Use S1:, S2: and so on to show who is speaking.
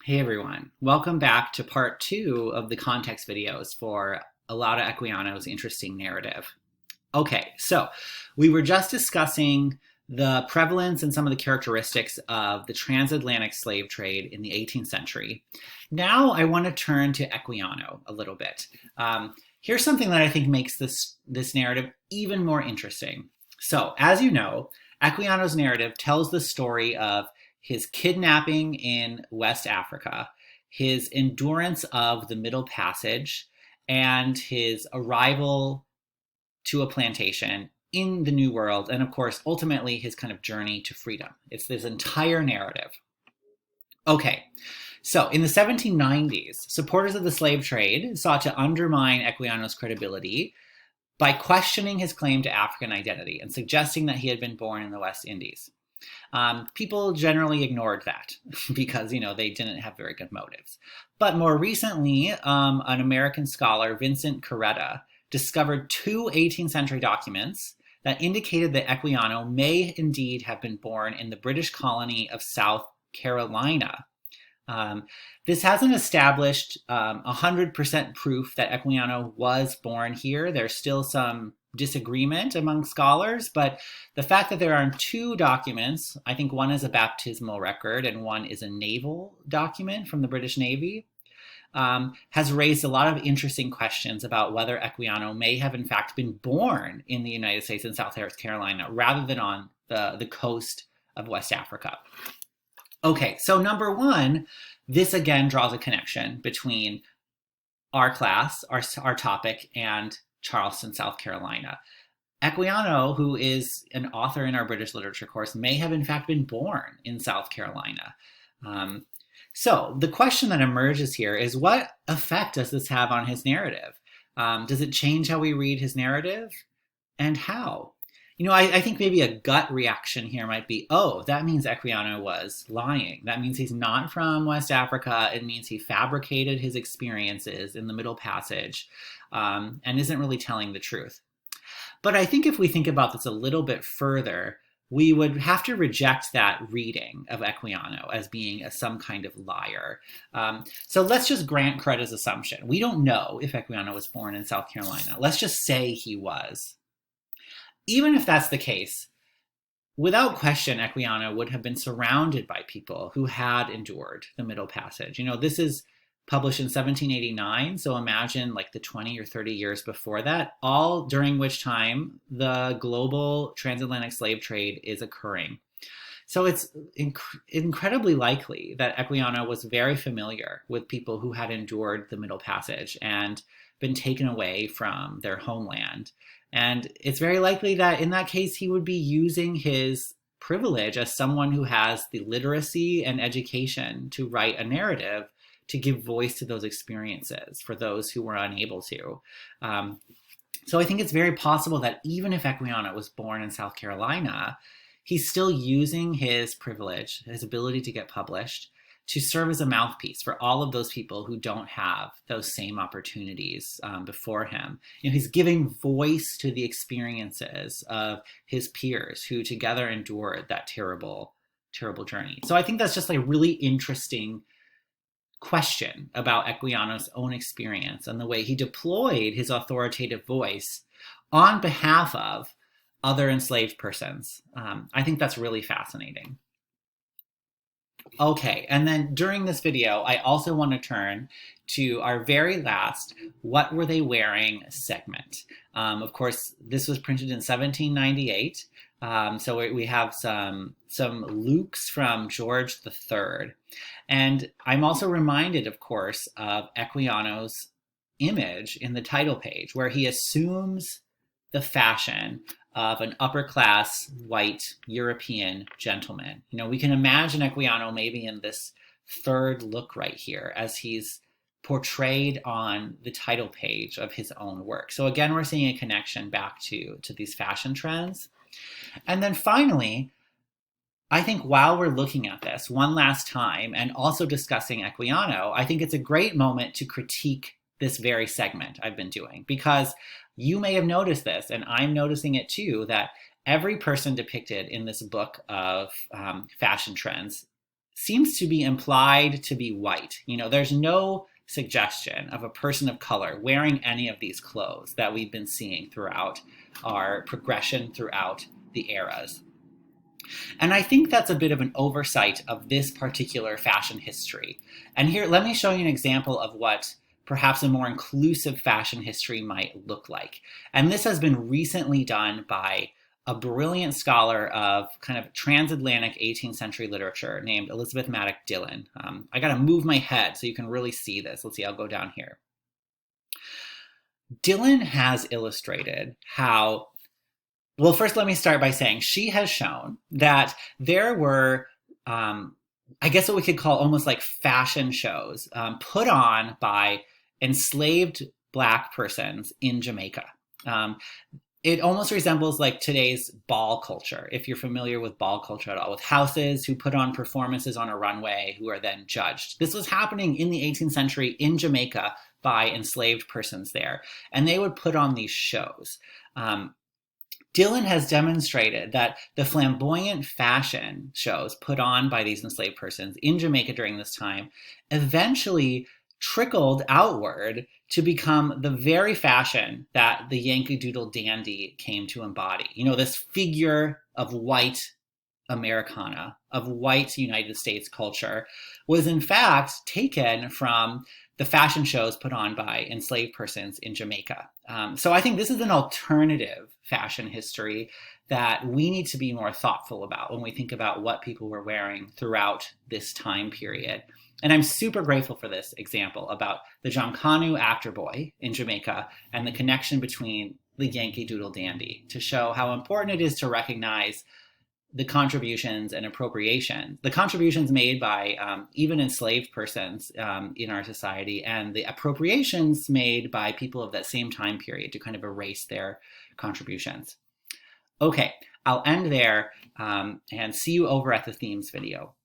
S1: Hey everyone, welcome back to part two of the context videos for Olaudah Equiano's interesting narrative. Okay, so we were just discussing the prevalence and some of the characteristics of the transatlantic slave trade in the 18th century. Now I want to turn to Equiano a little bit. Here's something that I think makes this narrative even more interesting. So, as you know, Equiano's narrative tells the story of his kidnapping in West Africa, his endurance of the Middle Passage, and his arrival to a plantation in the New World, and of course, ultimately his kind of journey to freedom. It's this entire narrative. Okay, so in the 1790s, supporters of the slave trade sought to undermine Equiano's credibility by questioning his claim to African identity and suggesting that he had been born in the West Indies. People generally ignored that because, they didn't have very good motives. But more recently, an American scholar, Vincent Corretta, discovered two 18th century documents that indicated that Equiano may indeed have been born in the British colony of South Carolina. This hasn't established 100% proof that Equiano was born here. There's still some disagreement among scholars, but the fact that there are two documents, I think one is a baptismal record and one is a naval document from the British Navy, has raised a lot of interesting questions about whether Equiano may have in fact been born in the United States in South Carolina rather than on the coast of West Africa. Okay, so number one, this again draws a connection between our class, our topic, and Charleston, South Carolina. Equiano, who is an author in our British literature course, may have in fact been born in South Carolina. So the question that emerges here is, what effect does this have on his narrative? Does it change how we read his narrative? And how? I think maybe a gut reaction here might be, oh, that means Equiano was lying. That means he's not from West Africa. It means he fabricated his experiences in the Middle Passage and isn't really telling the truth. But I think if we think about this a little bit further, we would have to reject that reading of Equiano as being some kind of liar. So let's just grant Coretta's assumption. We don't know if Equiano was born in South Carolina. Let's just say he was. Even if that's the case, without question, Equiano would have been surrounded by people who had endured the Middle Passage. This is published in 1789, so imagine like the 20 or 30 years before that, all during which time the global transatlantic slave trade is occurring. So it's incredibly likely that Equiano was very familiar with people who had endured the Middle Passage and been taken away from their homeland. And it's very likely that in that case, he would be using his privilege as someone who has the literacy and education to write a narrative to give voice to those experiences for those who were unable to. So I think it's very possible that even if Equiano was born in South Carolina, he's still using his privilege, his ability to get published, to serve as a mouthpiece for all of those people who don't have those same opportunities before him. He's giving voice to the experiences of his peers who together endured that terrible, terrible journey. So I think that's just a really interesting question about Equiano's own experience and the way he deployed his authoritative voice on behalf of other enslaved persons. I think that's really fascinating. Okay, and then during this video, I also want to turn to our very last "What Were They Wearing" segment. Of course, this was printed in 1798, so we have some lukes from George III. And I'm also reminded, of course, of Equiano's image in the title page, where he assumes the fashion of an upper-class white European gentleman. We can imagine Equiano maybe in this third look right here as he's portrayed on the title page of his own work. So again, we're seeing a connection back to these fashion trends. And then finally, I think while we're looking at this one last time and also discussing Equiano, I think it's a great moment to critique this very segment I've been doing, because you may have noticed this, and I'm noticing it too, that every person depicted in this book of fashion trends seems to be implied to be white. You know, there's no suggestion of a person of color wearing any of these clothes that we've been seeing throughout our progression throughout the eras. And I think that's a bit of an oversight of this particular fashion history. And here, let me show you an example of what perhaps a more inclusive fashion history might look like. And this has been recently done by a brilliant scholar of kind of transatlantic 18th century literature named Elizabeth Maddock Dillon. I got to move my head so you can really see this. Let's see, I'll go down here. Dillon has illustrated how, well, first let me start by saying she has shown that there were, I guess what we could call almost like fashion shows put on by enslaved Black persons in Jamaica. It almost resembles like today's ball culture, if you're familiar with ball culture at all, with houses who put on performances on a runway who are then judged. This was happening in the 18th century in Jamaica by enslaved persons there, and they would put on these shows. Dillon has demonstrated that the flamboyant fashion shows put on by these enslaved persons in Jamaica during this time eventually trickled outward to become the very fashion that the Yankee Doodle dandy came to embody. You know, this figure of white Americana, of white United States culture, was in fact taken from the fashion shows put on by enslaved persons in Jamaica. So I think this is an alternative fashion history that we need to be more thoughtful about when we think about what people were wearing throughout this time period. And I'm super grateful for this example about the Jonkanu actor boy in Jamaica and the connection between the Yankee Doodle dandy to show how important it is to recognize the contributions and appropriation, the contributions made by even enslaved persons in our society, and the appropriations made by people of that same time period to kind of erase their contributions. Okay, I'll end there and see you over at the themes video.